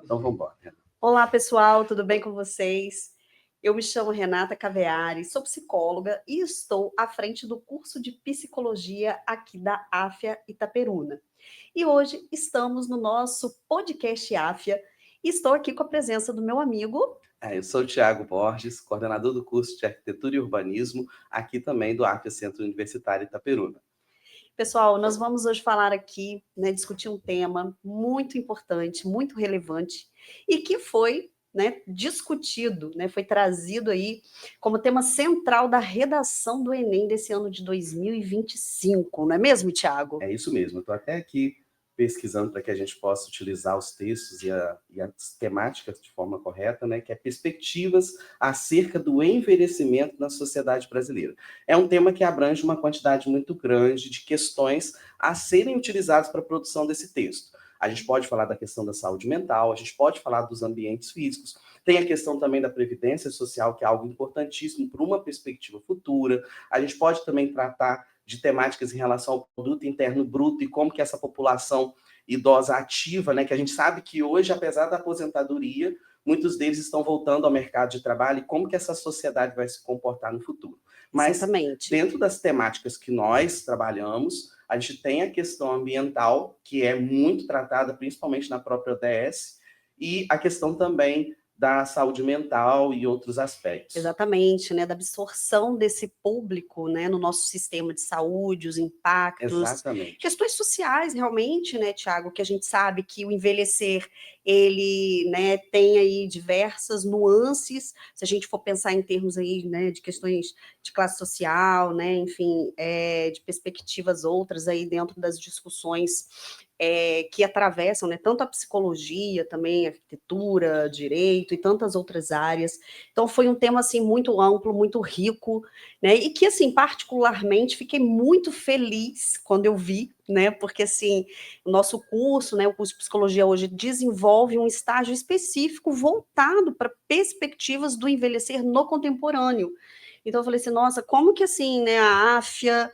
Então vamos embora. Olá, pessoal, tudo bem com vocês? Eu me chamo Renata Caveari, sou psicóloga e estou à frente do curso de psicologia aqui da AFIA Itaperuna. E hoje estamos no nosso podcast AFIA e estou aqui com a presença do meu amigo. Eu sou o Thiago Borges, coordenador do curso de Arquitetura e Urbanismo, aqui também do AFIA Centro Universitário Itaperuna. Pessoal, nós vamos hoje falar aqui, discutir um tema muito importante, muito relevante, e que foi discutido, foi trazido aí como tema central da redação do Enem desse ano de 2025, não é mesmo, Thiago? É isso mesmo, eu estou até aqui pesquisando para que a gente possa utilizar os textos e as temáticas de forma correta, que é perspectivas acerca do envelhecimento na sociedade brasileira. É um tema que abrange uma quantidade muito grande de questões a serem utilizadas para a produção desse texto. A gente pode falar da questão da saúde mental, a gente pode falar dos ambientes físicos, tem a questão também da previdência social, que é algo importantíssimo para uma perspectiva futura. A gente pode também tratar de temáticas em relação ao produto interno bruto e como que essa população idosa ativa, que a gente sabe que hoje, apesar da aposentadoria, muitos deles estão voltando ao mercado de trabalho e como que essa sociedade vai se comportar no futuro. Mas, exatamente, dentro das temáticas que nós trabalhamos, a gente tem a questão ambiental, que é muito tratada, principalmente na própria ODS, e a questão também da saúde mental e outros aspectos. Exatamente, da absorção desse público, no nosso sistema de saúde, os impactos, exatamente, questões sociais realmente, Tiago, que a gente sabe que o envelhecer, ele, tem aí diversas nuances, se a gente for pensar em termos aí, de questões de classe social, enfim, de perspectivas outras aí dentro das discussões que atravessam, tanto a psicologia, também a arquitetura, direito e tantas outras áreas. Então foi um tema assim muito amplo, muito rico, e que assim particularmente fiquei muito feliz quando eu vi, porque assim o nosso curso, o curso de psicologia hoje desenvolve um estágio específico voltado para perspectivas do envelhecer no contemporâneo. Então eu falei assim, nossa, como que assim, a AFIA,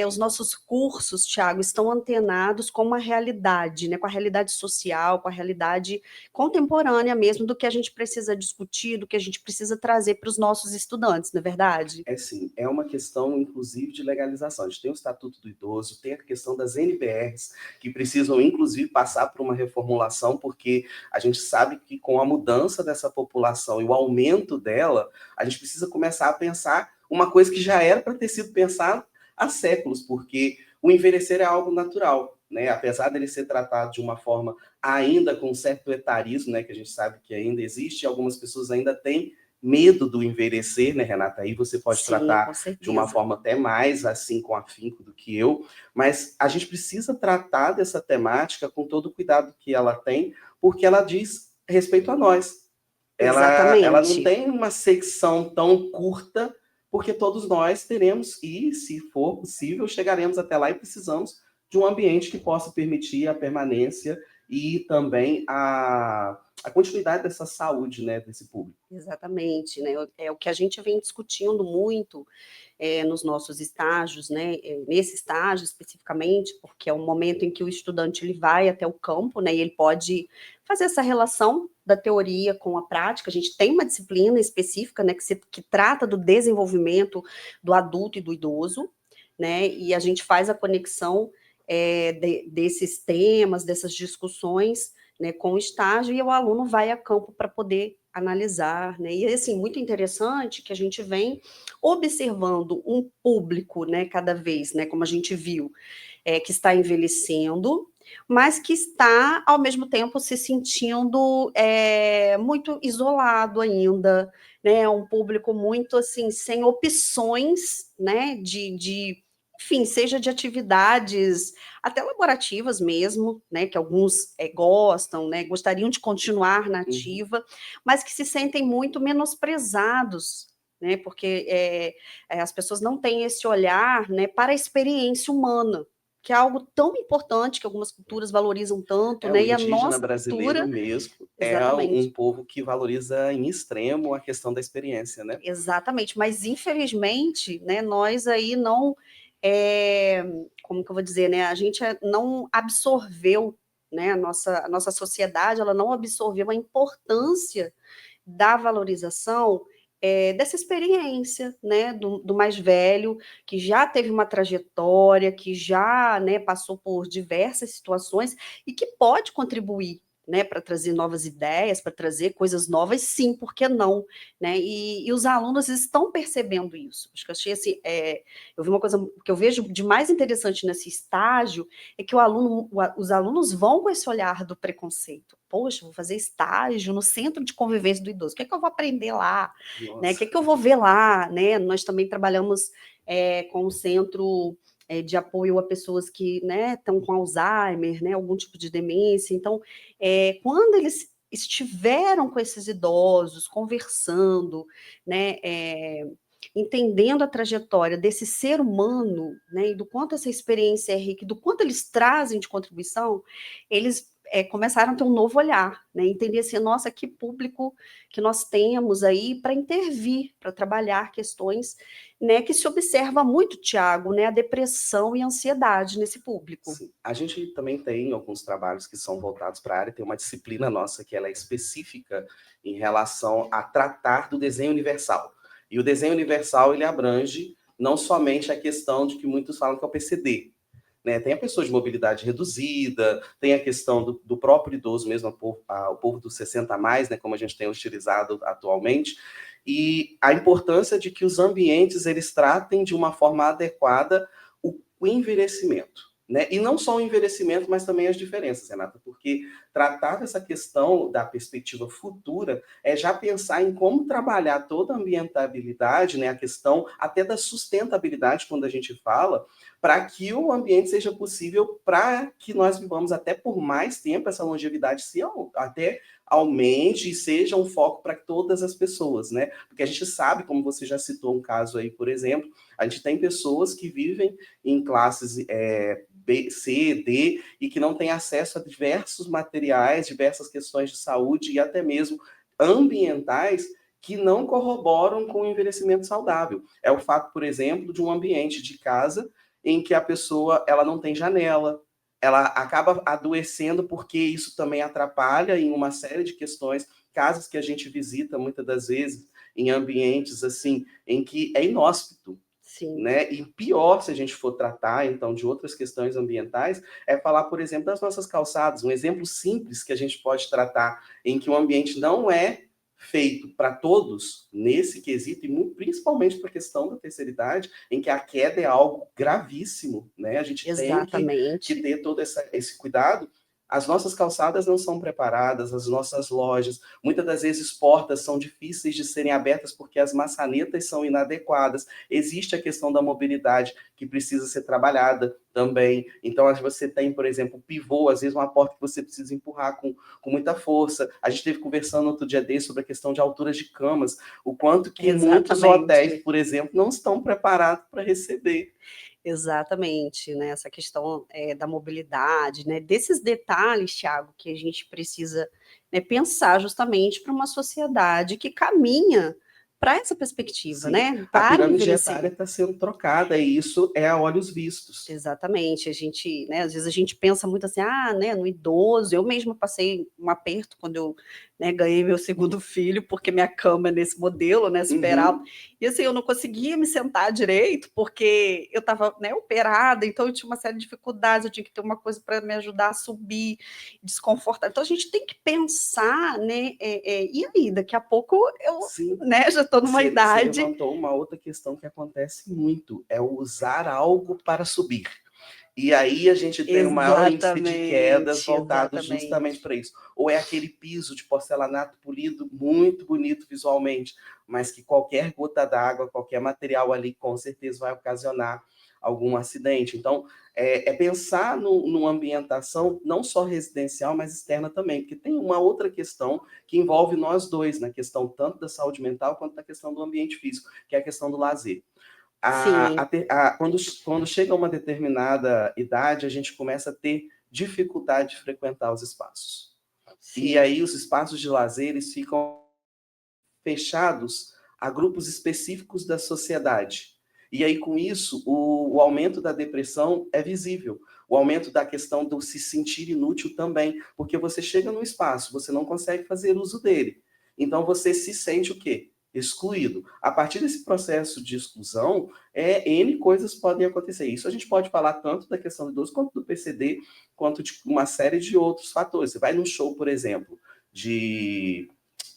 os nossos cursos, Thiago, estão antenados com uma realidade, com a realidade social, com a realidade contemporânea mesmo do que a gente precisa discutir, do que a gente precisa trazer para os nossos estudantes, não é verdade? É sim, é uma questão, inclusive, de legalização. A gente tem o Estatuto do Idoso, tem a questão das NBRs, que precisam, inclusive, passar por uma reformulação, porque a gente sabe que com a mudança dessa população e o aumento dela, a gente precisa começar a pensar uma coisa que já era para ter sido pensada há séculos, porque o envelhecer é algo natural, apesar dele ser tratado de uma forma ainda com certo etarismo, que a gente sabe que ainda existe, algumas pessoas ainda têm medo do envelhecer, Renata? Aí você pode tratar de uma forma até mais assim com afinco do que eu, mas a gente precisa tratar dessa temática com todo o cuidado que ela tem, porque ela diz respeito a nós. Ela não tem uma secção tão curta, porque todos nós teremos, e se for possível, chegaremos até lá e precisamos de um ambiente que possa permitir a permanência e também a continuidade dessa saúde, desse público. Exatamente, é o que a gente vem discutindo muito nos nossos estágios, nesse estágio especificamente, porque é o momento em que o estudante ele vai até o campo, e ele pode fazer essa relação da teoria com a prática. A gente tem uma disciplina específica, que trata do desenvolvimento do adulto e do idoso, e a gente faz a conexão desses temas, dessas discussões, com o estágio, e o aluno vai a campo para poder analisar, E assim, muito interessante que a gente vem observando um público, cada vez, como a gente viu, que está envelhecendo, mas que está, ao mesmo tempo, se sentindo muito isolado ainda, um público muito, assim, sem opções, enfim, seja de atividades até laborativas mesmo, que alguns gostam, gostariam de continuar na ativa, mas que se sentem muito menosprezados, porque as pessoas não têm esse olhar, para a experiência humana, que é algo tão importante que algumas culturas valorizam tanto, O e a indígena nossa brasileiro cultura mesmo exatamente. um povo que valoriza em extremo a questão da experiência, Exatamente, mas infelizmente, nós aí não, como que eu vou dizer, a gente não absorveu, né? A nossa sociedade, ela não absorveu a importância da valorização dessa experiência, né, do mais velho, que já teve uma trajetória, que já, né, passou por diversas situações e que pode contribuir, né, para trazer novas ideias, para trazer coisas novas, sim, por que não, né? E os alunos estão percebendo isso. Acho que eu achei assim, eu vi uma coisa que eu vejo de mais interessante nesse estágio é que os alunos vão com esse olhar do preconceito. Poxa, vou fazer estágio no centro de convivência do idoso. O que é que eu vou aprender lá? Né? O que é que eu vou ver lá? Né? Nós também trabalhamos com o centro de apoio a pessoas que, né, estão com Alzheimer, né, algum tipo de demência. Então, quando eles estiveram com esses idosos, conversando, né, entendendo a trajetória desse ser humano, né, e do quanto essa experiência é rica, do quanto eles trazem de contribuição, eles começaram a ter um novo olhar, né, entender assim, nossa, que público que nós temos aí para intervir, para trabalhar questões, né, que se observa muito, Tiago, né, a depressão e a ansiedade nesse público. Sim. A gente também tem alguns trabalhos que são voltados para a área, tem uma disciplina nossa que ela é específica em relação a tratar do desenho universal. E o desenho universal, ele abrange não somente a questão de que muitos falam que é o PCD, né? Tem a pessoa de mobilidade reduzida, tem a questão do próprio idoso mesmo, o povo dos 60 a mais, né, como a gente tem utilizado atualmente, e a importância de que os ambientes eles tratem de uma forma adequada o envelhecimento. Né? E não só o envelhecimento, mas também as diferenças, Renata, porque tratar dessa questão da perspectiva futura é já pensar em como trabalhar toda a ambientabilidade, né, a questão até da sustentabilidade, quando a gente fala, para que o ambiente seja possível para que nós vivamos até por mais tempo, essa longevidade se até aumente e seja um foco para todas as pessoas, né? Porque a gente sabe, como você já citou um caso aí, por exemplo, a gente tem pessoas que vivem em classes B, C, D, e que não têm acesso a diversos materiais, diversas questões de saúde e até mesmo ambientais que não corroboram com o envelhecimento saudável. É o fato, por exemplo, de um ambiente de casa em que a pessoa ela não tem janela, ela acaba adoecendo porque isso também atrapalha em uma série de questões, casas que a gente visita muitas das vezes em ambientes assim em que é inóspito. Sim. Né? E pior, se a gente for tratar, então, de outras questões ambientais, é falar, por exemplo, das nossas calçadas. Um exemplo simples que a gente pode tratar em que o ambiente não é feito para todos, nesse quesito, e principalmente para a questão da terceira idade, em que a queda é algo gravíssimo, né? A gente Exatamente. tem que ter todo esse cuidado. As nossas calçadas não são preparadas, as nossas lojas, muitas das vezes portas são difíceis de serem abertas porque as maçanetas são inadequadas. Existe a questão da mobilidade que precisa ser trabalhada também. Então, você tem, por exemplo, pivô, às vezes uma porta que você precisa empurrar com muita força. A gente esteve conversando outro dia desse sobre a questão de alturas de camas, o quanto que muitos hotéis, por exemplo, não estão preparados para receber. Exatamente, né? Essa questão da mobilidade, né? Desses detalhes, Thiago, que a gente precisa, né, pensar justamente para uma sociedade que caminha para essa perspectiva, Sim. né? A Para o pirâmide etária envelhecimento. está sendo trocada e isso é a olhos vistos. Exatamente, a gente, né, às vezes a gente pensa muito assim, né, no idoso, eu mesma passei um aperto quando eu, né, ganhei meu segundo filho, porque minha cama é nesse modelo, né, super alto, e assim, eu não conseguia me sentar direito, porque eu estava, né, operada, então eu tinha uma série de dificuldades, eu tinha que ter uma coisa para me ajudar a subir, desconfortável, então a gente tem que pensar, né, e aí, daqui a pouco eu, Sim. né, já estou numa idade... Você levantou uma outra questão que acontece muito, é o usar algo para subir. E aí a gente tem o maior índice de quedas voltado justamente para isso. Ou é aquele piso de porcelanato polido, muito bonito visualmente, mas que qualquer gota d'água, qualquer material ali, com certeza vai ocasionar algum acidente. Então, pensar numa ambientação não só residencial, mas externa também, porque tem uma outra questão que envolve nós dois, na questão tanto da saúde mental quanto da questão do ambiente físico, que é a questão do lazer. Quando chega a uma determinada idade, a gente começa a ter dificuldade de frequentar os espaços. Sim. E aí os espaços de lazer eles ficam fechados a grupos específicos da sociedade. E aí, com isso, o aumento da depressão é visível. O aumento da questão do se sentir inútil também, porque você chega num espaço, você não consegue fazer uso dele. Então, você se sente o quê? Excluído. A partir desse processo de exclusão, N coisas podem acontecer. Isso a gente pode falar tanto da questão do idoso, quanto do PCD, quanto de uma série de outros fatores. Você vai num show, por exemplo, de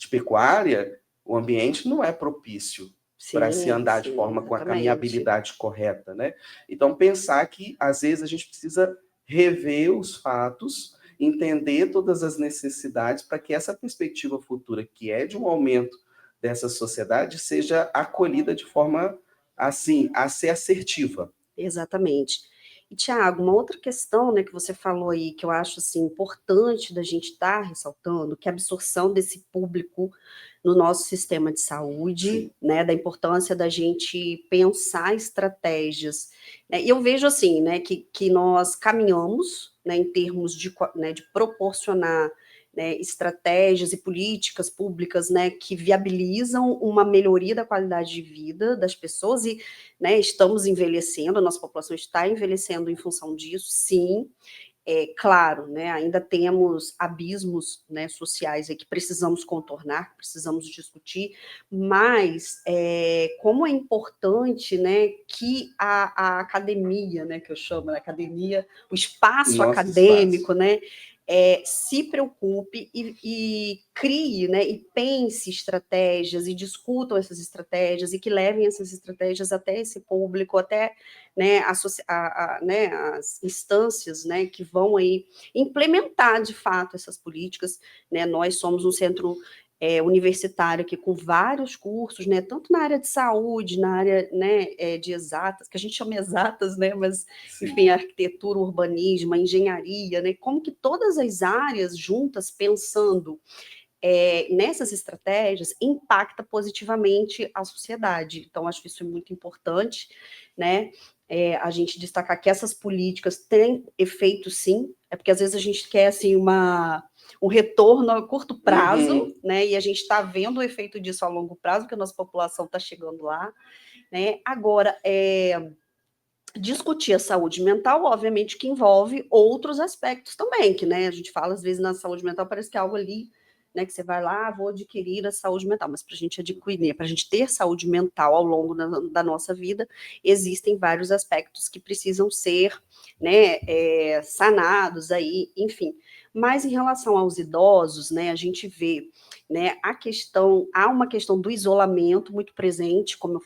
pecuária, o ambiente não é propício para se Sim, andar de sim, forma com a exatamente. caminhabilidade correta, né? Então, pensar que, às vezes, a gente precisa rever os fatos, entender todas as necessidades para que essa perspectiva futura, que é de um aumento dessa sociedade, seja acolhida de forma, assim, a ser assertiva. Exatamente. E, Tiago, uma outra questão, né, que você falou aí, que eu acho assim, importante da gente estar ressaltando, que é a absorção desse público no nosso sistema de saúde, Sim. né, da importância da gente pensar estratégias. Né, e eu vejo assim, né, que nós caminhamos, né, em termos né, de proporcionar, né, estratégias e políticas públicas, né, que viabilizam uma melhoria da qualidade de vida das pessoas e, né, estamos envelhecendo, a nossa população está envelhecendo em função disso, sim. É claro, né, ainda temos abismos, né, sociais aí que precisamos contornar, precisamos discutir, mas como é importante, né, que a academia, né, que eu chamo de academia, o espaço Nosso espaço. acadêmico, né, se preocupe e crie, né, e pense estratégias e discutam essas estratégias e que levem essas estratégias até esse público, até, né, né, as instâncias, né, que vão aí implementar de fato essas políticas, né? Nós somos um centro universitário aqui com vários cursos, né, tanto na área de saúde, na área, né, de exatas, que a gente chama exatas, né, mas Sim. enfim, arquitetura, urbanismo, engenharia, né, como que todas as áreas juntas pensando nessas estratégias impacta positivamente a sociedade. Então, acho que isso é muito importante, né? A gente destacar que essas políticas têm efeito, sim, é porque às vezes a gente quer assim um retorno a curto prazo, Uhum. né? E a gente está vendo o efeito disso a longo prazo, que a nossa população está chegando lá, né? Agora, discutir a saúde mental, obviamente, que envolve outros aspectos também, que, né, a gente fala, às vezes, na saúde mental, parece que é algo ali, né, que você vai lá, vou adquirir a saúde mental, mas para a gente adquirir, para a gente ter saúde mental ao longo da nossa vida, existem vários aspectos que precisam ser, né, sanados aí, enfim. Mas em relação aos idosos, né, a gente vê, né, há uma questão do isolamento muito presente, como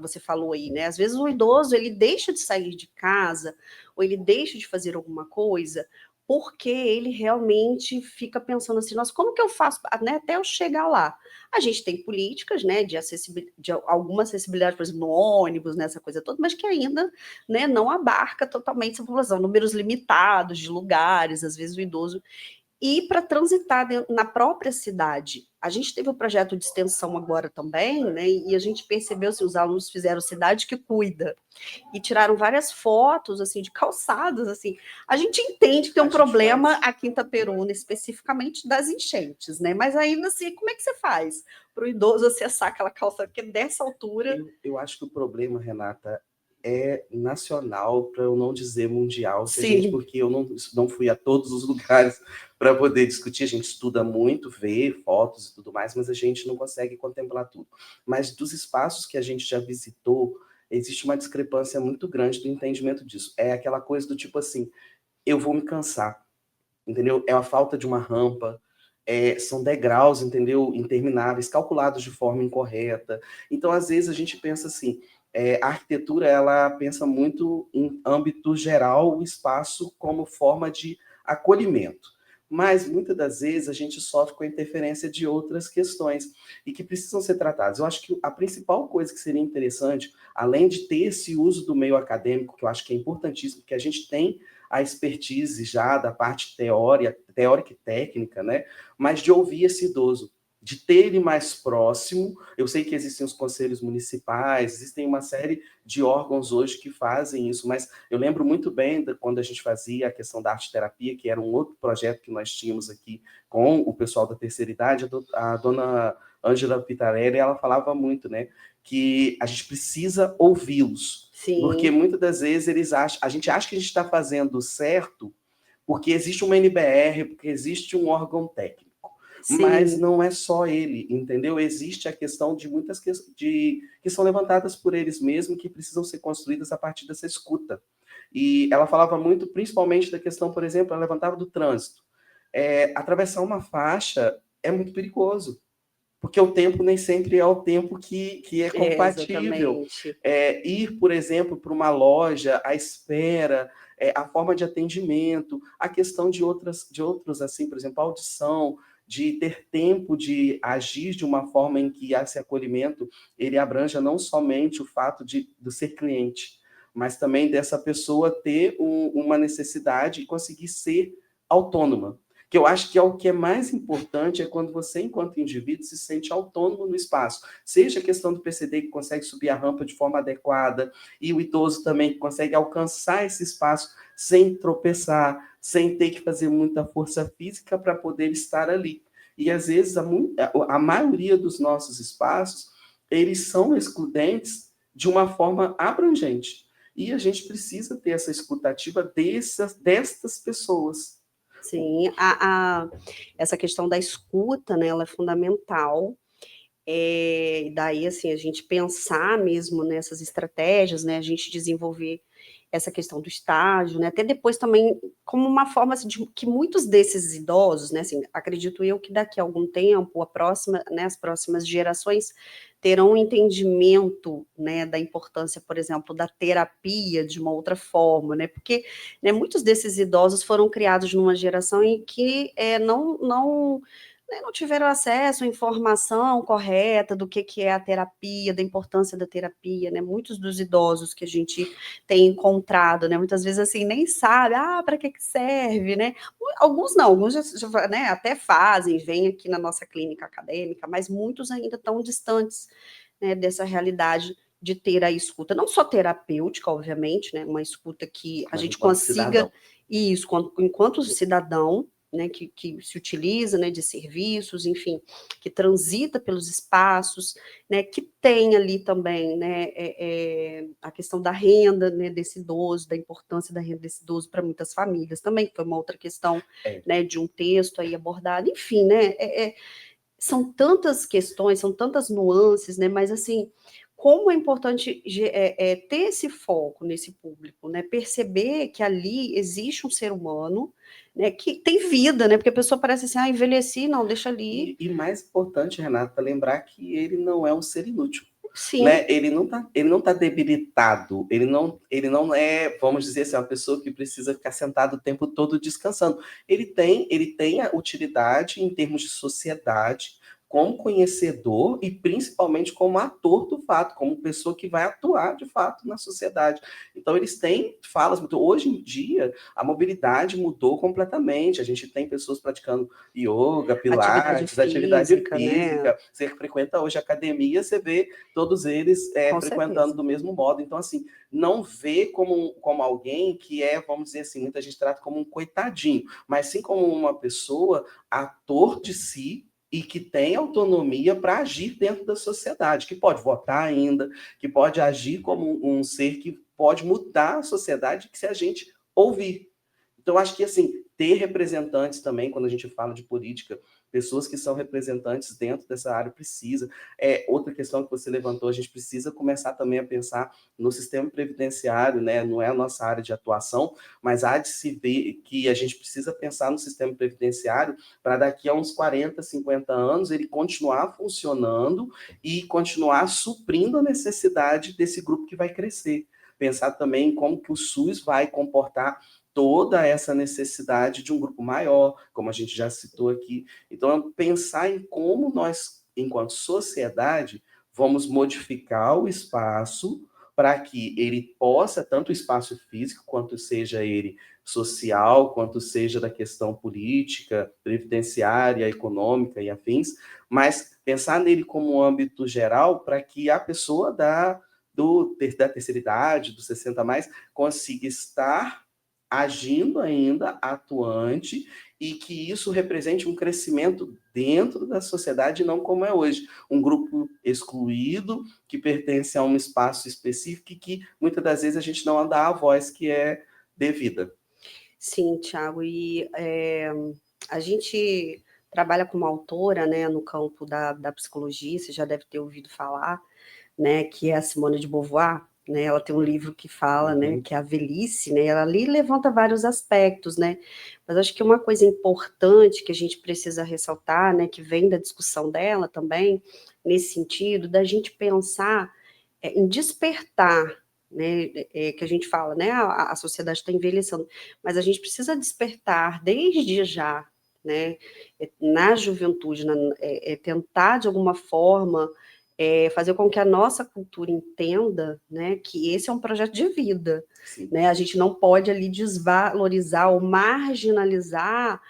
você falou aí, né? Às vezes o idoso ele deixa de sair de casa ou ele deixa de fazer alguma coisa porque ele realmente fica pensando assim, nossa, como que eu faço, né, até eu chegar lá? A gente tem políticas, né, de alguma acessibilidade, por exemplo, no ônibus, nessa coisa toda, mas que ainda, né, não abarca totalmente essa população, números limitados de lugares, às vezes o idoso e para transitar na própria cidade. A gente teve um projeto de extensão agora também, né? E a gente percebeu se os alunos fizeram cidade que cuida e tiraram várias fotos assim de calçadas assim. A gente entende que tem A um gente problema faz. aqui em Itaperuna, especificamente das enchentes, né? Mas ainda assim, como é que você faz para o idoso acessar aquela calçada? Porque dessa altura. Eu acho que o problema, Renata, é nacional, para eu não dizer mundial, se a gente, Sim, porque eu não fui a todos os lugares para poder discutir, a gente estuda muito, vê fotos e tudo mais, mas a gente não consegue contemplar tudo. Mas dos espaços que a gente já visitou, existe uma discrepância muito grande do entendimento disso. É aquela coisa do tipo assim, eu vou me cansar, entendeu? É a falta de uma rampa, são degraus, entendeu? Intermináveis, calculados de forma incorreta. Então, às vezes, a gente pensa assim, a arquitetura, ela pensa muito em âmbito geral, o espaço como forma de acolhimento. Mas, muitas das vezes, a gente sofre com a interferência de outras questões e que precisam ser tratadas. Eu acho que a principal coisa que seria interessante, além de ter esse uso do meio acadêmico, que eu acho que é importantíssimo, porque a gente tem a expertise já da parte teórica e técnica, né? Mas de ouvir esse idoso. de ter ele mais próximo. Eu sei que existem os conselhos municipais, existem uma série de órgãos hoje que fazem isso, mas eu lembro muito bem de quando a gente fazia a questão da arte-terapia, que era um outro projeto que nós tínhamos aqui com o pessoal da terceira idade, a dona Ângela Pitarelli, ela falava muito, né, que a gente precisa ouvi-los, porque muitas das vezes a gente acha que a gente está fazendo certo porque existe uma NBR, porque existe um órgão técnico. Mas não é só ele, entendeu? Existe a questão de muitas que são levantadas por eles mesmos, que precisam ser construídas a partir dessa escuta. E ela falava muito, principalmente da questão, por exemplo, ela levantava do trânsito. Atravessar uma faixa é muito perigoso, porque o tempo nem sempre é o tempo que é compatível. Ir, por exemplo, para uma loja, a espera, a forma de atendimento, a questão de outros, assim, por exemplo, a audição, de ter tempo de agir de uma forma em que esse acolhimento ele abranja não somente o fato de ser cliente, mas também dessa pessoa ter uma necessidade e conseguir ser autônoma. Que eu acho que é o que é mais importante, é quando você, enquanto indivíduo, se sente autônomo no espaço. Seja a questão do PCD que consegue subir a rampa de forma adequada, e o idoso também que consegue alcançar esse espaço sem tropeçar, sem ter que fazer muita força física para poder estar ali. E, às vezes, a maioria dos nossos espaços, eles são excludentes de uma forma abrangente. E a gente precisa ter essa escutativa destas pessoas. Sim, essa questão da escuta, né, ela é fundamental. Daí, assim, a gente pensar mesmo nessas estratégias, né, a gente desenvolver essa questão do estágio, né, até depois também como uma forma assim, de que muitos desses idosos, né, assim, acredito eu que daqui a algum tempo as próximas gerações terão um entendimento, né, da importância, por exemplo, da terapia de uma outra forma, né, porque, né, muitos desses idosos foram criados numa geração em que não tiveram acesso à informação correta do que é a terapia, da importância da terapia, né? Muitos dos idosos que a gente tem encontrado, né? Muitas vezes assim nem sabe, para que serve, né? Alguns não, alguns já, né, até fazem, vêm aqui na nossa clínica acadêmica, mas muitos ainda estão distantes, né, dessa realidade de ter a escuta, não só terapêutica, obviamente, né? Uma escuta que a gente consiga isso enquanto cidadão, né, que se utiliza, né, de serviços, enfim, que transita pelos espaços, né, que tem ali também, né, a questão da renda, né, desse idoso, da importância da renda desse idoso para muitas famílias também, que foi uma outra questão, né, de um texto aí abordado, enfim, né, são tantas questões, são tantas nuances, né, mas assim, como é importante ter esse foco nesse público, né? Perceber que ali existe um ser humano, né, que tem vida, né? Porque a pessoa parece assim, envelheci, não, deixa ali. E mais importante, Renata, lembrar que ele não é um ser inútil. Sim. Né? Ele não tá debilitado, ele não é, vamos dizer assim, uma pessoa que precisa ficar sentado o tempo todo descansando. Ele tem a utilidade em termos de sociedade, como conhecedor e principalmente como ator do fato, como pessoa que vai atuar de fato na sociedade. Então eles têm falas muito. Hoje em dia a mobilidade mudou completamente. A gente tem pessoas praticando yoga, pilates, atividade física. Né? Você frequenta hoje a academia, você vê todos eles frequentando do mesmo modo. Então, assim, não vê como alguém que vamos dizer assim, muita gente trata como um coitadinho, mas sim como uma pessoa ator de si e que tem autonomia para agir dentro da sociedade, que pode votar ainda, que pode agir como um ser que pode mudar a sociedade se a gente ouvir. Então, acho que, assim, ter representantes também, quando a gente fala de política, pessoas que são representantes dentro dessa área precisa. Outra questão que você levantou, a gente precisa começar também a pensar no sistema previdenciário, né? Não é a nossa área de atuação, mas há de se ver que a gente precisa pensar no sistema previdenciário para daqui a uns 40, 50 anos ele continuar funcionando e continuar suprindo a necessidade desse grupo que vai crescer. Pensar também em como que o SUS vai comportar toda essa necessidade de um grupo maior, como a gente já citou aqui. Então, pensar em como nós, enquanto sociedade, vamos modificar o espaço para que ele possa, tanto o espaço físico, quanto seja ele social, quanto seja da questão política, previdenciária, econômica e afins, mas pensar nele como um âmbito geral para que a pessoa da terceira idade, dos 60 a mais, consiga estar agindo ainda, atuante, e que isso represente um crescimento dentro da sociedade, não como é hoje, um grupo excluído, que pertence a um espaço específico e que muitas das vezes a gente não dá a voz que é devida. Sim, Tiago, a gente trabalha com uma autora, né, no campo da psicologia, você já deve ter ouvido falar, né, que é a Simone de Beauvoir, né, ela tem um livro que fala, né, que é a velhice, né, ela ali levanta vários aspectos, né, mas acho que uma coisa importante que a gente precisa ressaltar, né, que vem da discussão dela também, nesse sentido, da gente pensar em despertar, né, que a gente fala, né, a sociedade está envelhecendo, mas a gente precisa despertar desde já, né, na juventude, tentar de alguma forma fazer com que a nossa cultura entenda, né, que esse é um projeto de vida, né, a gente não pode ali desvalorizar ou marginalizar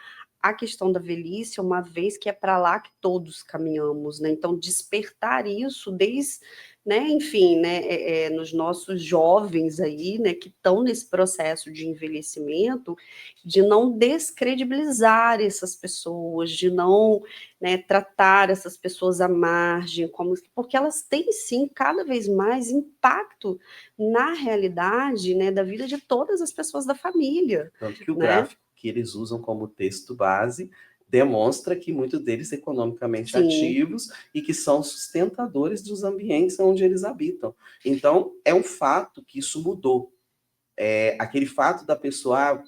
a questão da velhice, uma vez que é para lá que todos caminhamos, né? Então, despertar isso desde, né, enfim, né, nos nossos jovens aí, né, que estão nesse processo de envelhecimento, de não descredibilizar essas pessoas, de não, né, tratar essas pessoas à margem, porque elas têm sim cada vez mais impacto na realidade, né, da vida de todas as pessoas da família. Tanto que o né? gráfico que eles usam como texto base demonstra que muitos deles economicamente ativos e que são sustentadores dos ambientes onde eles habitam. Então, é um fato que isso mudou. Aquele fato da pessoa,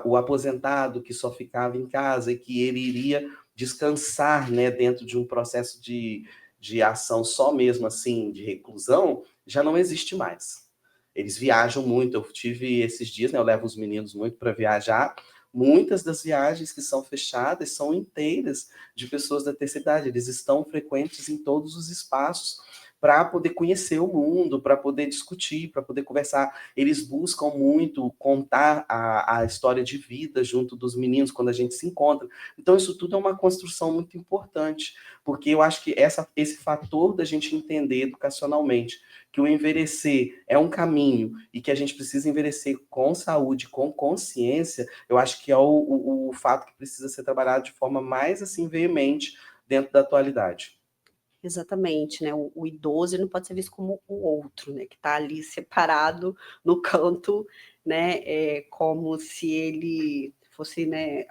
o aposentado que só ficava em casa e que ele iria descansar, né, dentro de um processo de ação só mesmo assim, de reclusão, já não existe mais. Eles viajam muito, eu tive esses dias, né, eu levo os meninos muito para viajar, muitas das viagens que são fechadas são inteiras de pessoas da terceira idade, eles estão frequentes em todos os espaços para poder conhecer o mundo, para poder discutir, para poder conversar. Eles buscam muito contar a história de vida junto dos meninos quando a gente se encontra. Então, isso tudo é uma construção muito importante, porque eu acho que esse fator da gente entender educacionalmente que o envelhecer é um caminho e que a gente precisa envelhecer com saúde, com consciência, eu acho que é o fato que precisa ser trabalhado de forma mais assim veemente dentro da atualidade. Exatamente, né? O idoso não pode ser visto como o outro, né? Que está ali separado no canto, né? Como se ele fosse, né?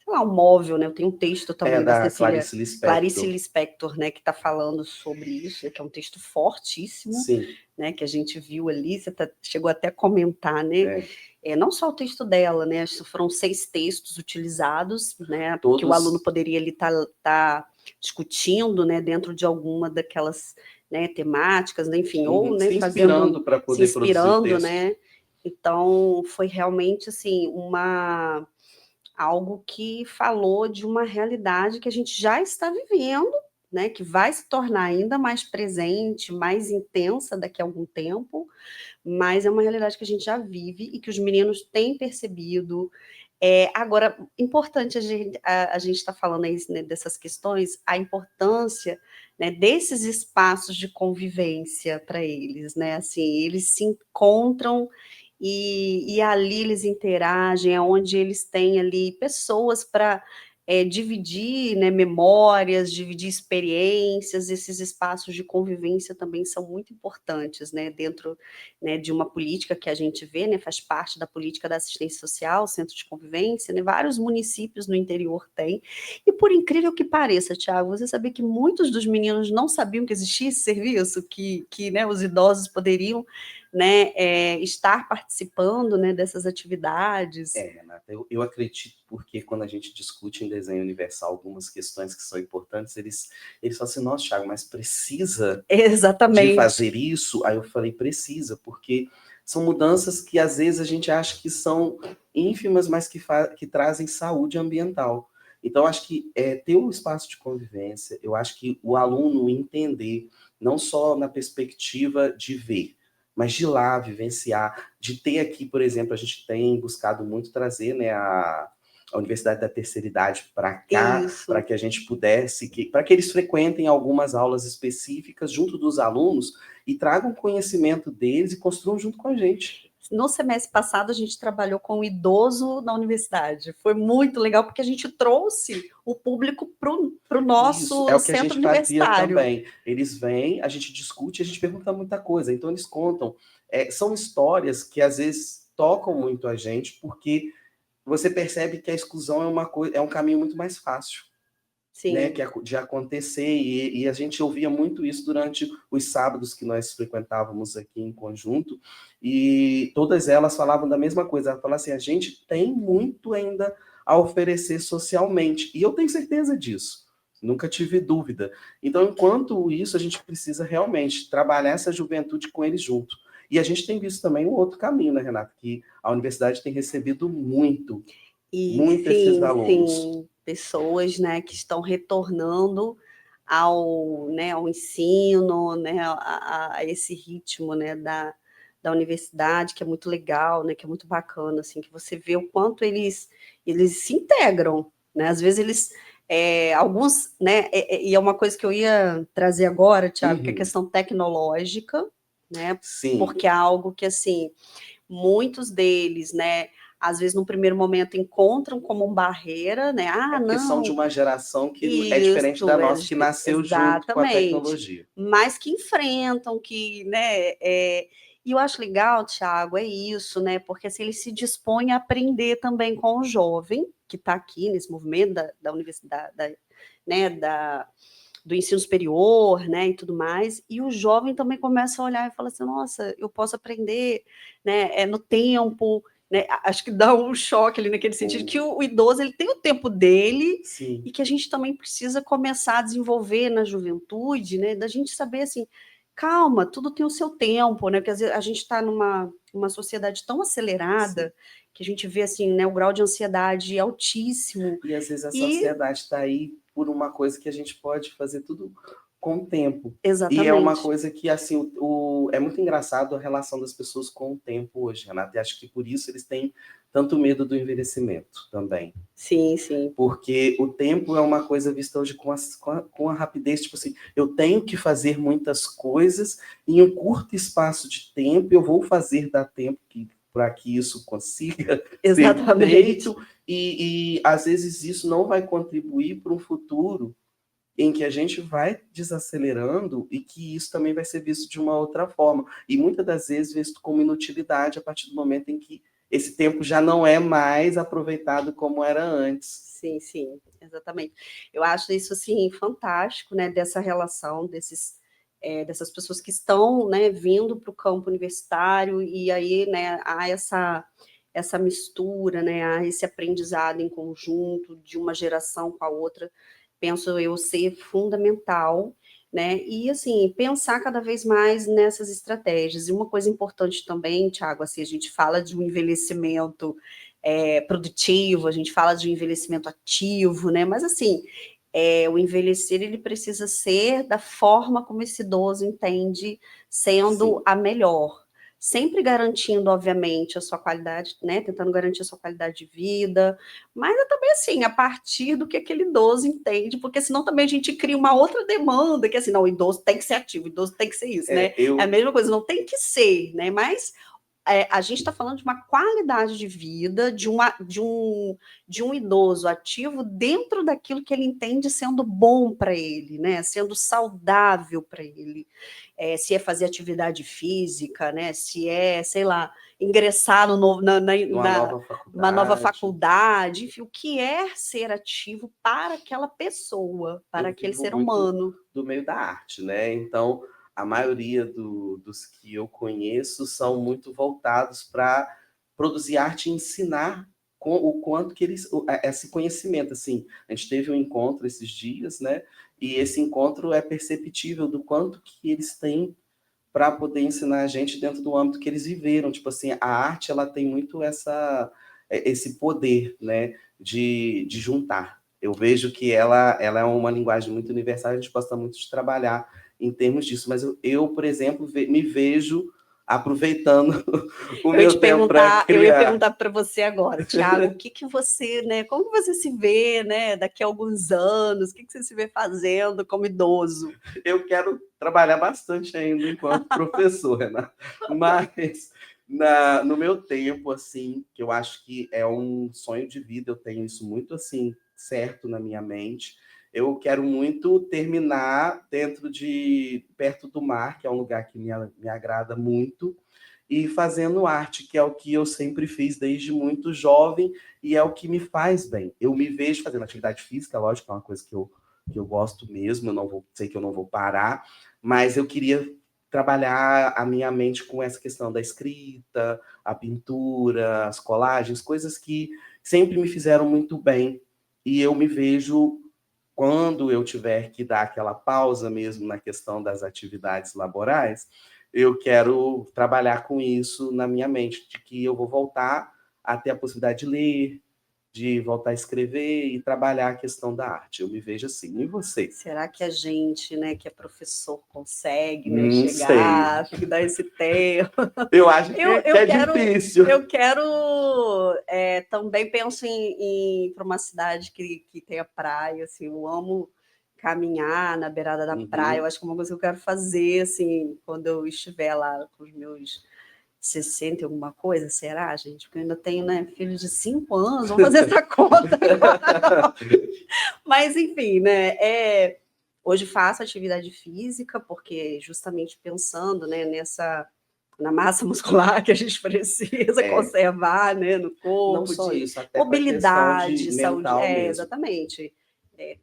Sei lá, um móvel, né? Eu tenho um texto também da Cecília Clarice Lispector, né? Que está falando sobre isso, que é um texto fortíssimo, Sim. né? Que a gente viu ali, você chegou até a comentar, né? Não só o texto dela, né? Acho que foram 6 textos utilizados, né? Que o aluno poderia ali tá discutindo, né, dentro de alguma daquelas, né, temáticas, né, enfim, ou, né, se inspirando para poder produzir o texto. né? Então, foi realmente assim algo que falou de uma realidade que a gente já está vivendo, né, que vai se tornar ainda mais presente, mais intensa daqui a algum tempo, mas é uma realidade que a gente já vive e que os meninos têm percebido. Agora, importante a gente estar falando aí, né, dessas questões, a importância, né, desses espaços de convivência para eles, né? Assim, eles se encontram e ali eles interagem, é onde eles têm ali pessoas para dividir, né, memórias, dividir experiências. Esses espaços de convivência também são muito importantes, né, dentro, né, de uma política que a gente vê, né, faz parte da política da assistência social, centro de convivência, né, vários municípios no interior têm, e por incrível que pareça, Tiago, você sabia que muitos dos meninos não sabiam que existia esse serviço, que né, os idosos poderiam, né, estar participando, né, dessas atividades. Renata, eu acredito porque quando a gente discute em desenho universal algumas questões que são importantes, eles falam assim, nossa, Thiago, mas precisa de fazer isso? Aí eu falei, precisa, porque são mudanças que às vezes a gente acha que são ínfimas, mas que trazem saúde ambiental. Então, acho que ter um espaço de convivência, eu acho que o aluno entender, não só na perspectiva de ver, mas de ir lá vivenciar, de ter aqui, por exemplo, a gente tem buscado muito trazer, né, a Universidade da Terceira Idade para cá, para Isso. que a gente pudesse, para que eles frequentem algumas aulas específicas junto dos alunos e tragam conhecimento deles e construam junto com a gente. No semestre passado, a gente trabalhou com o idoso na universidade. Foi muito legal, porque a gente trouxe o público para o Isso, é nosso o que a centro gente fazia universitário. também. Eles vêm, a gente discute, a gente pergunta muita coisa. Então, eles contam. São histórias que, às vezes, tocam muito a gente, porque você percebe que a exclusão é um caminho muito mais fácil, né, Sim. de acontecer, e a gente ouvia muito isso durante os sábados que nós frequentávamos aqui em conjunto, e todas elas falavam da mesma coisa. Ela falava assim: a gente tem muito ainda a oferecer socialmente, e eu tenho certeza disso, nunca tive dúvida. Então, enquanto isso, a gente precisa realmente trabalhar essa juventude com eles junto. E a gente tem visto também um outro caminho, né, Renata, que a universidade tem recebido muito, E muito esses sim, alunos. sim, pessoas, né, que estão retornando ao, né, ao ensino, né, a esse ritmo, né, da universidade, que é muito legal, né, que é muito bacana, assim, que você vê o quanto eles se integram, né, às vezes eles, alguns, né, e é uma coisa que eu ia trazer agora, Thiago, que é a Uhum. questão tecnológica, né, Sim, porque é algo que, assim, muitos deles, né, às vezes no primeiro momento encontram como uma barreira, né? é Ah, porque são de não, uma geração que é diferente da isso, nossa, que nasceu junto com a exatamente. tecnologia. Mas que enfrentam, que, né? E eu acho legal, Thiago, é isso, né? Porque assim, ele se dispõe a aprender também com o jovem que está aqui nesse movimento da universidade, né? Do ensino superior, né, e tudo mais, e o jovem também começa a olhar e fala assim, nossa, eu posso aprender, né, no tempo, né, acho que dá um choque ali naquele sentido que o idoso ele tem o tempo dele Sim, e que a gente também precisa começar a desenvolver na juventude, né, da gente saber assim, calma, tudo tem o seu tempo, né, porque às vezes a gente está numa uma sociedade tão sim. acelerada que a gente vê assim, né, o grau de ansiedade altíssimo E às vezes a e sociedade está aí por uma coisa que a gente pode fazer tudo com o tempo. E é uma exatamente. coisa que, assim, é muito engraçado a relação das pessoas com o tempo hoje, Renata, e acho que por isso eles têm tanto medo do envelhecimento também. Sim, sim. Porque o tempo é uma coisa vista hoje com a rapidez, tipo assim, eu tenho que fazer muitas coisas em um curto espaço de tempo, eu vou fazer dar tempo para que isso consiga ser Exatamente. feito, e às vezes isso não vai contribuir para um futuro em que a gente vai desacelerando e que isso também vai ser visto de uma outra forma. E muitas das vezes visto como inutilidade a partir do momento em que esse tempo já não é mais aproveitado como era antes. Sim, sim, exatamente. Eu acho isso, assim, fantástico, né, dessa relação, dessas pessoas que estão, né, vindo para o campo universitário e aí, né, há essa mistura, né, há esse aprendizado em conjunto de uma geração com a outra, penso eu ser fundamental, né, e assim, pensar cada vez mais nessas estratégias. E uma coisa importante também, Thiago, assim, a gente fala de um envelhecimento produtivo, a gente fala de um envelhecimento ativo, né, mas assim, o envelhecer ele precisa ser da forma como esse idoso entende sendo Sim. a melhor, sempre garantindo, obviamente, a sua qualidade, né, tentando garantir a sua qualidade de vida, mas é também assim, a partir do que aquele idoso entende, porque senão também a gente cria uma outra demanda, que assim, não, o idoso tem que ser ativo, o idoso tem que ser isso, né? É a Eu mesma coisa, não tem que ser, né? Mas a gente está falando de uma qualidade de vida, de um idoso ativo dentro daquilo que ele entende sendo bom para ele, né? Sendo saudável para ele. Se é fazer atividade física, né? Se é, sei lá, ingressar no novo, numa nova numa nova faculdade, faculdade, enfim, o que é ser ativo para aquela pessoa, para eu aquele vivo ser muito humano. do meio da arte, né? Então, a maioria dos que eu conheço são muito voltados para produzir arte e ensinar o quanto que eles, esse conhecimento, assim, a gente teve um encontro esses dias, né? E esse encontro é perceptível do quanto que eles têm para poder ensinar a gente dentro do âmbito que eles viveram. Tipo assim, a arte ela tem muito esse poder, né, de juntar. Eu vejo que ela é uma linguagem muito universal, a gente gosta muito de trabalhar em termos disso, mas eu por exemplo, me vejo aproveitando o Eu ia meu te tempo para perguntar, eu ia criar. perguntar para você agora, Thiago, o que que você, né, como você se vê, né, daqui a alguns anos, o que que você se vê fazendo como idoso? Eu quero trabalhar bastante ainda enquanto professor, Renata, mas no meu tempo, assim, que eu acho que é um sonho de vida, eu tenho isso muito, assim, certo na minha mente, eu quero muito terminar perto do mar, que é um lugar que me agrada muito, e fazendo arte, que é o que eu sempre fiz desde muito jovem, e é o que me faz bem. Eu me vejo fazendo atividade física, lógico, é uma coisa que eu gosto mesmo, eu não vou, sei que eu não vou parar, mas eu queria trabalhar a minha mente com essa questão da escrita, a pintura, as colagens, coisas que sempre me fizeram muito bem. E eu me vejo, quando eu tiver que dar aquela pausa mesmo na questão das atividades laborais, eu quero trabalhar com isso na minha mente, de que eu vou voltar a ter a possibilidade de ler, de voltar a escrever e trabalhar a questão da arte. Eu me vejo assim. E você? Será que a gente, né, que é professor, consegue, né, Não sei. chegar, dar esse tempo? Eu acho Eu, que eu é quero, difícil. eu quero, também penso em para uma cidade que tenha praia, assim, eu amo caminhar na beirada da praia, eu Uhum. acho que é uma coisa que eu quero fazer, assim, quando eu estiver lá com os meus 60 e alguma coisa, será, gente? Porque eu ainda tenho, né, filho de 5 anos, vamos fazer essa conta agora. Mas, enfim, né, hoje faço atividade física, porque justamente pensando, né, na massa muscular que a gente precisa É, conservar, né, no não corpo, só de isso, até para a questão de mobilidade, saúde, mental mesmo. exatamente.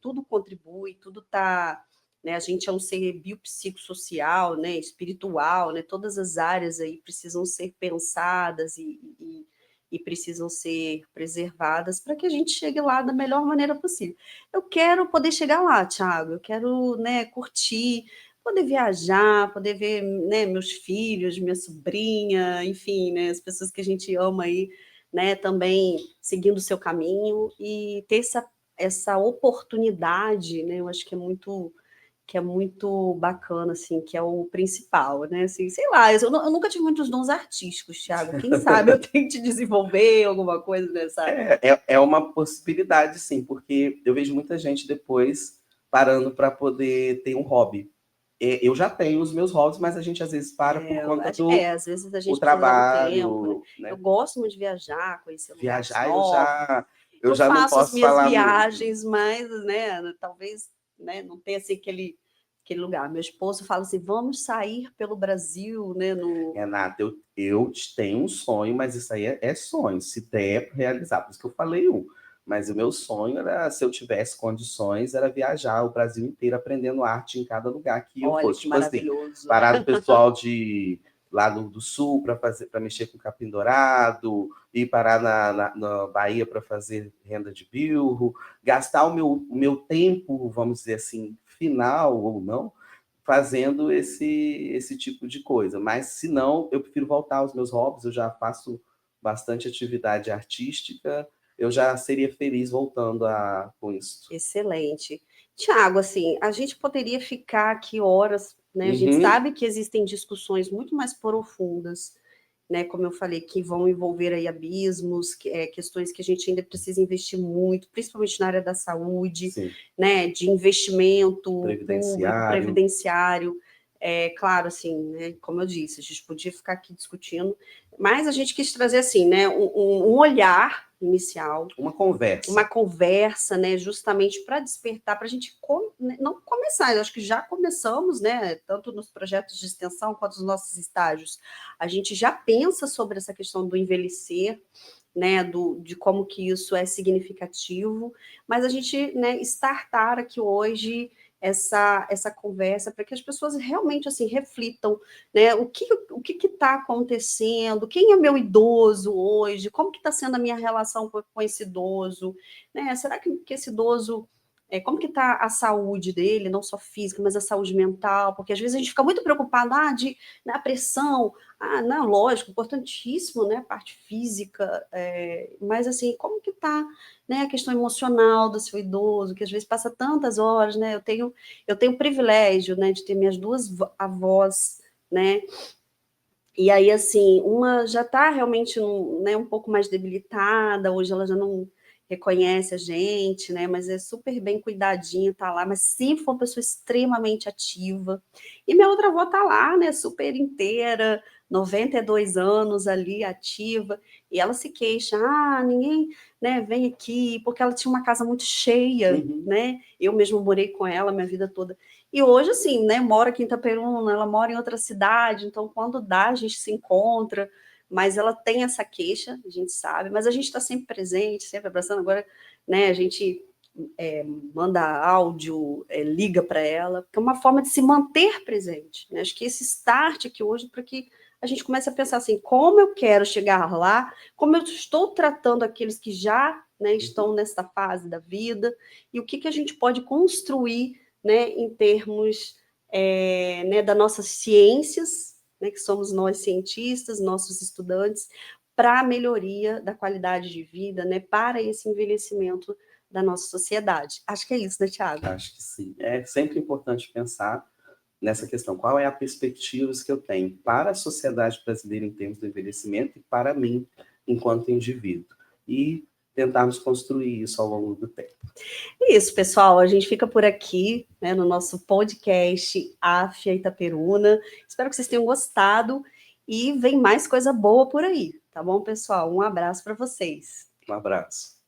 Tudo contribui, tudo está, né, a gente é um ser biopsicossocial, né, espiritual, né, todas as áreas aí precisam ser pensadas e precisam ser preservadas para que a gente chegue lá da melhor maneira possível. Eu quero poder chegar lá, Thiago, eu quero, né, curtir, poder viajar, poder ver, né, meus filhos, minha sobrinha, enfim, né, as pessoas que a gente ama aí, né, também seguindo o seu caminho e ter essa oportunidade, né, eu acho que é muito bacana, assim, que é o principal, né? Assim, sei lá, eu nunca tive muitos dons artísticos, Thiago. Quem sabe eu tente desenvolver alguma coisa nessa. É uma possibilidade, sim, porque eu vejo muita gente depois parando para poder ter um hobby. Eu já tenho os meus hobbies, mas a gente às vezes para por conta do Às vezes a o gente precisa dar um tempo, né? trabalho, Eu né? gosto muito de viajar, conhecer lugares Viajar novos. eu Eu já não faço as posso minhas falar muito. viagens, mas, né, talvez, né, não tenha assim aquele lugar. Meu esposo fala assim: vamos sair pelo Brasil, né? No... Renata, eu tenho um sonho, mas isso aí é sonho. Se der para realizar, por isso que eu falei um. Mas o meu sonho era, se eu tivesse condições, era viajar o Brasil inteiro aprendendo arte em cada lugar que eu Olha fosse. que Tipo assim, maravilhoso. parar do pessoal de lá do sul para mexer com capim dourado, ir parar na Bahia para fazer renda de bilro, gastar o meu tempo, vamos dizer assim, final ou não, fazendo esse tipo de coisa. Mas, se não, eu prefiro voltar aos meus hobbies, eu já faço bastante atividade artística, eu já seria feliz voltando com isso. Excelente. Tiago, assim, a gente poderia ficar aqui horas, né? A gente Uhum, sabe que existem discussões muito mais profundas, né? Como eu falei, que vão envolver aí abismos, questões que a gente ainda precisa investir muito, principalmente na área da saúde, sim. né? De investimento público, Previdenciário. previdenciário. Claro, assim, né? Como eu disse, a gente podia ficar aqui discutindo, mas a gente quis trazer assim, né? Um olhar inicial, Uma uma conversa. conversa, né, justamente para despertar, para a gente não começar, eu acho que já começamos, né, tanto nos projetos de extensão quanto nos nossos estágios, a gente já pensa sobre essa questão do envelhecer, né, de como que isso é significativo, mas a gente, né, startar aqui hoje essa conversa para que as pessoas realmente assim reflitam, né, o que está acontecendo, quem é meu idoso hoje, como que está sendo a minha relação com esse idoso, né? Será que esse idoso como que está a saúde dele, não só física, mas a saúde mental? Porque às vezes a gente fica muito preocupado, na pressão, não, lógico, importantíssimo, né, a parte física, mas assim, como que está, né, a questão emocional do seu idoso, que às vezes passa tantas horas, né, eu tenho o privilégio, né, de ter minhas duas avós, né, E aí, assim, uma já está realmente né, um pouco mais debilitada, hoje ela já não reconhece a gente, né? Mas é super bem cuidadinha, tá lá, mas sempre foi uma pessoa extremamente ativa. E minha outra avó tá lá, né? Super inteira, 92 anos ali, ativa, e ela se queixa, ninguém, né, vem aqui, porque ela tinha uma casa muito cheia, Uhum. né? Eu mesmo morei com ela minha vida toda. E hoje, assim, né, mora aqui em Itaperuna, ela mora em outra cidade, então quando dá, a gente se encontra, mas ela tem essa queixa, a gente sabe, mas a gente está sempre presente, sempre abraçando. Agora, né, a gente manda áudio, liga para ela, que é uma forma de se manter presente. Né? Acho que esse start aqui hoje, para que a gente comece a pensar assim, como eu quero chegar lá, como eu estou tratando aqueles que já, né, estão nessa fase da vida, e o que a gente pode construir, né, em termos né, das nossas ciências, né, que somos nós cientistas, nossos estudantes, para a melhoria da qualidade de vida, né, para esse envelhecimento da nossa sociedade. Acho que é isso, né, Thiago? Acho que sim. É sempre importante pensar nessa questão. Qual é a perspectiva que eu tenho para a sociedade brasileira em termos do envelhecimento e para mim, enquanto indivíduo? E tentarmos construir isso ao longo do tempo. Isso, pessoal. A gente fica por aqui, né, no nosso podcast Afia Itaperuna. Espero que vocês tenham gostado e vem mais coisa boa por aí, tá bom, pessoal? Um abraço para vocês. Um abraço.